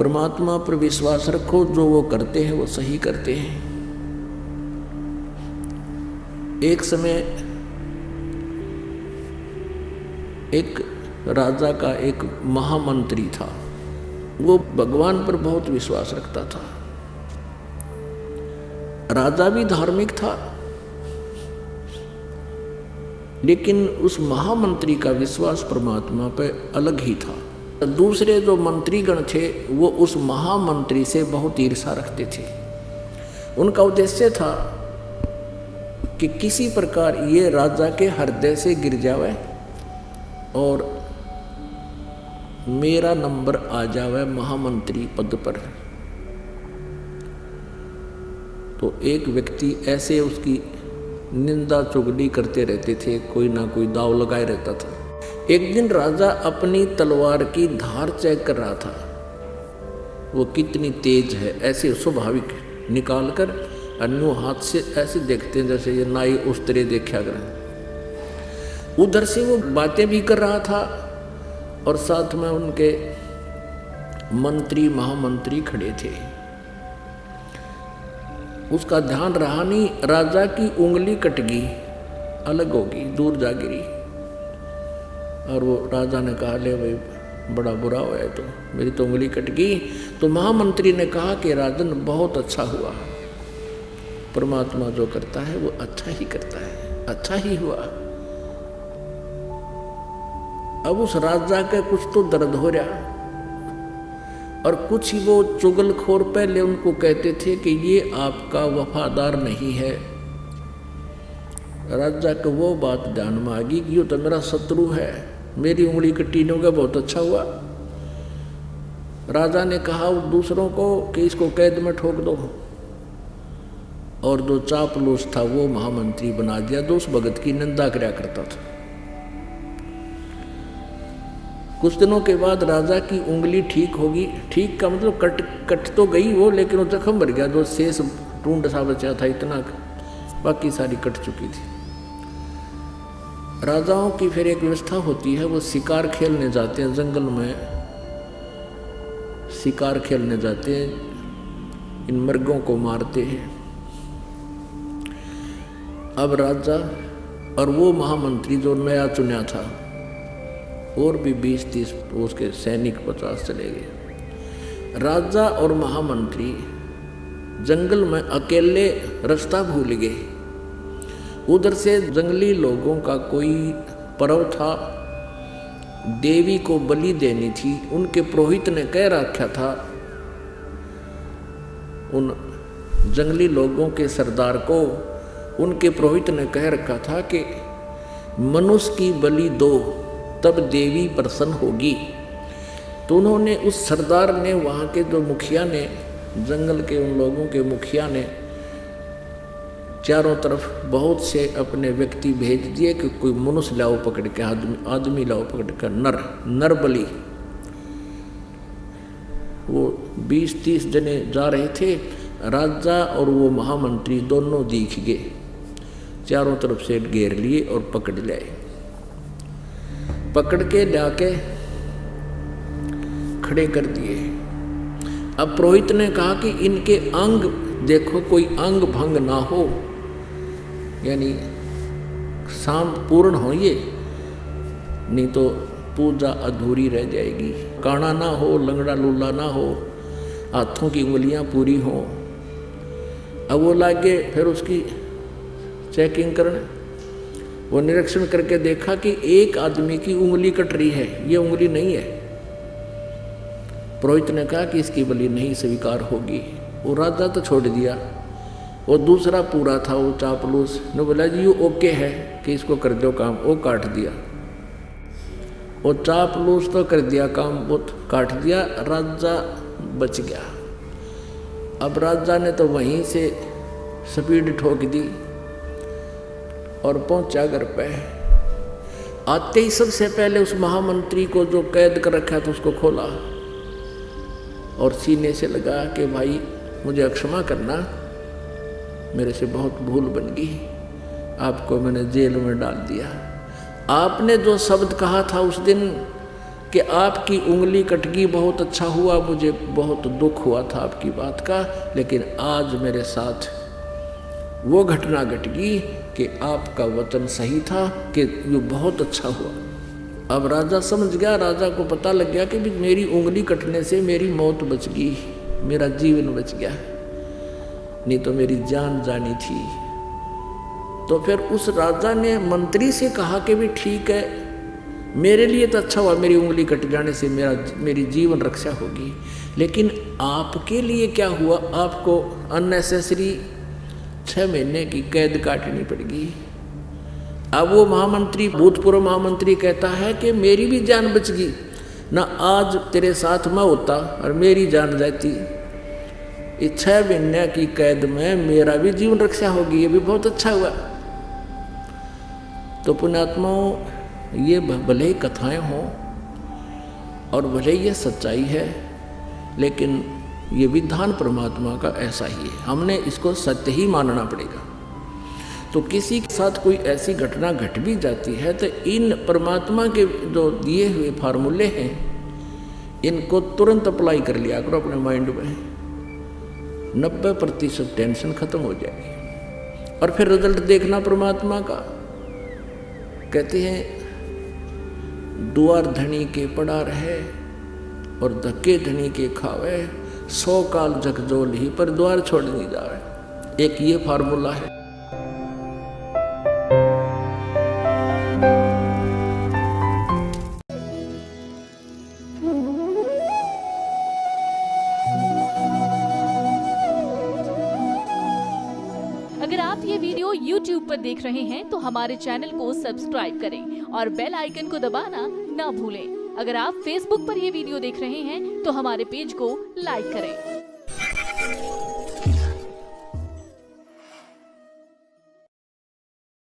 परमात्मा पर विश्वास रखो, जो वो करते हैं वो सही करते हैं। एक समय एक राजा का एक महामंत्री था, वो भगवान पर बहुत विश्वास रखता था। राजा भी धार्मिक था, लेकिन उस महामंत्री का विश्वास परमात्मा पर अलग ही था। दूसरे जो मंत्रीगण थे वो उस महामंत्री से बहुत ईर्ष्या रखते थे। उनका उद्देश्य था कि किसी प्रकार ये राजा के हृदय से गिर जावे और मेरा नंबर आ जावे महामंत्री पद पर। तो एक व्यक्ति ऐसे उसकी निंदा चुगली करते रहते थे, कोई ना कोई दाव लगाए रहता था। एक दिन राजा अपनी तलवार की धार चेक कर रहा था, वो कितनी तेज है, ऐसे स्वाभाविक निकालकर अन्य हाथ से ऐसे देखते हैं जैसे ये नाई उस तरह देखा कर। उधर से वो बातें भी कर रहा था और साथ में उनके मंत्री महामंत्री खड़े थे। उसका ध्यान रहा नहीं, राजा की उंगली कट गई, अलग होगी, दूर जा गिरी। और वो राजा ने कहा, ले भाई बड़ा बुरा हुआ है, तो मेरी तो उंगली कट गई। तो महामंत्री ने कहा कि राजन बहुत अच्छा हुआ, परमात्मा जो करता है वो अच्छा ही करता है, अच्छा ही हुआ। अब उस राजा के कुछ तो दर्द हो रहा, और कुछ ही वो चुगलखोर पहले उनको कहते थे कि ये आपका वफादार नहीं है। राजा को वो बात ध्यान में आ गई कि ये तो मेरा शत्रु है, मेरी उंगली कटी नहीं होगा, बहुत अच्छा हुआ। राजा ने कहा दूसरों को कि इसको कैद में ठोक दो, और जो चापलूस था वो महामंत्री बना दिया, जो उस भगत की निंदा किया करता था। कुछ दिनों के बाद राजा की उंगली ठीक होगी, ठीक का मतलब कट तो गई वो, लेकिन वो जख्म भर गया, जो शेष टूंड सा बचा था इतना, बाकी सारी कट चुकी थी। राजाओं की फिर एक व्यवस्था होती है, वो शिकार खेलने जाते हैं, जंगल में शिकार खेलने जाते हैं, इन मृगों को मारते हैं। अब राजा और वो महामंत्री जो नया चुना था, और भी 20-30 उसके सैनिक 50 चले गए। राजा और महामंत्री जंगल में अकेले रास्ता भूल गए। उधर से जंगली लोगों का कोई पर्व था, देवी को बलि देनी थी। उनके पुरोहित ने कह रखा था उन जंगली लोगों के सरदार को, उनके पुरोहित ने कह रखा था कि मनुष्य की बलि दो, तब देवी प्रसन्न होगी। तो उन्होंने, उस सरदार ने, वहाँ के जो मुखिया ने, जंगल के उन लोगों के मुखिया ने चारों तरफ बहुत से अपने व्यक्ति भेज दिए कि कोई मनुष्य लाओ पकड़ के, आदमी लाओ पकड़ कर, नर बलि। वो 20-30 जने जा रहे थे। राजा और वो महामंत्री दोनों दिख गए, चारों तरफ से घेर लिए और पकड़ लाए। पकड़ के लाके खड़े कर दिए। अब पुरोहित ने कहा कि इनके अंग देखो, कोई अंग भंग ना हो, यानी शाम पूर्ण हो ये, नहीं तो पूजा अधूरी रह जाएगी। काना ना हो, लंगड़ा लूला ना हो, हाथों की उंगलियां पूरी हों। अब वो लागे फिर उसकी चेकिंग करने, वो निरीक्षण करके देखा कि एक आदमी की उंगली कट रही है, ये उंगली नहीं है। पुरोहित ने कहा कि इसकी बलि नहीं स्वीकार होगी। वो राजा तो छोड़ दिया, वो दूसरा पूरा था, वो चापलूस ने बोला जी ये ओके है कि इसको कर दो काम, वो काट दिया। वो चापलूस तो कर दिया काम, वो काट दिया, राजा बच गया। अब राजा ने तो वहीं से स्पीड ठोक दी और पहुंचा घर पे। आते ही सबसे पहले उस महामंत्री को जो कैद कर रखा था उसको खोला और सीने से लगा कि भाई मुझे क्षमा करना, मेरे से बहुत भूल बन गई, आपको मैंने जेल में डाल दिया। आपने जो शब्द कहा था उस दिन कि आपकी उंगली कट गई, बहुत अच्छा हुआ, मुझे बहुत दुख हुआ था आपकी बात का, लेकिन आज मेरे साथ वो घटना घट गई कि आपका वचन सही था, कि ये बहुत अच्छा हुआ। अब राजा समझ गया, राजा को पता लग गया कि मेरी उंगली कटने से मेरी मौत बच गई, मेरा जीवन बच गया, नहीं तो मेरी जान जानी थी। तो फिर उस राजा ने मंत्री से कहा कि भी ठीक है, मेरे लिए तो अच्छा हुआ मेरी उंगली कट जाने से मेरी जीवन रक्षा होगी, लेकिन आपके लिए क्या हुआ, आपको अननेसेसरी 6 महीने की कैद काटनी पड़ेगी। अब वो महामंत्री, भूतपूर्व महामंत्री कहता है कि मेरी भी जान बच गई ना, आज तेरे साथ मैं होता और मेरी जान जाती, इस 6 महीने की कैद में मेरा भी जीवन रक्षा होगी, ये भी बहुत अच्छा हुआ। तो पुण्यात्माओं, ये भले ही कथाएं हों और भले ही ये सच्चाई है, लेकिन ये विधान परमात्मा का ऐसा ही है, हमने इसको सत्य ही मानना पड़ेगा। तो किसी के साथ कोई ऐसी घटना घट भी जाती है तो इन परमात्मा के जो दिए हुए फार्मूले हैं, इनको तुरंत अप्लाई कर लिया करो अपने माइंड में, 90% टेंशन खत्म हो जाएगी। और फिर रिजल्ट देखना परमात्मा का। कहते हैं द्वार धनी के पड़ा रहे और धक्के धनी के खावे, 100 काल झकझोल ही पर द्वार छोड़ नहीं जावे। एक ये फार्मूला है। अगर आप ये वीडियो YouTube पर देख रहे हैं तो हमारे चैनल को सब्सक्राइब करें और बेल आइकन को दबाना ना भूलें। अगर आप Facebook पर ये वीडियो देख रहे हैं तो हमारे पेज को लाइक करें।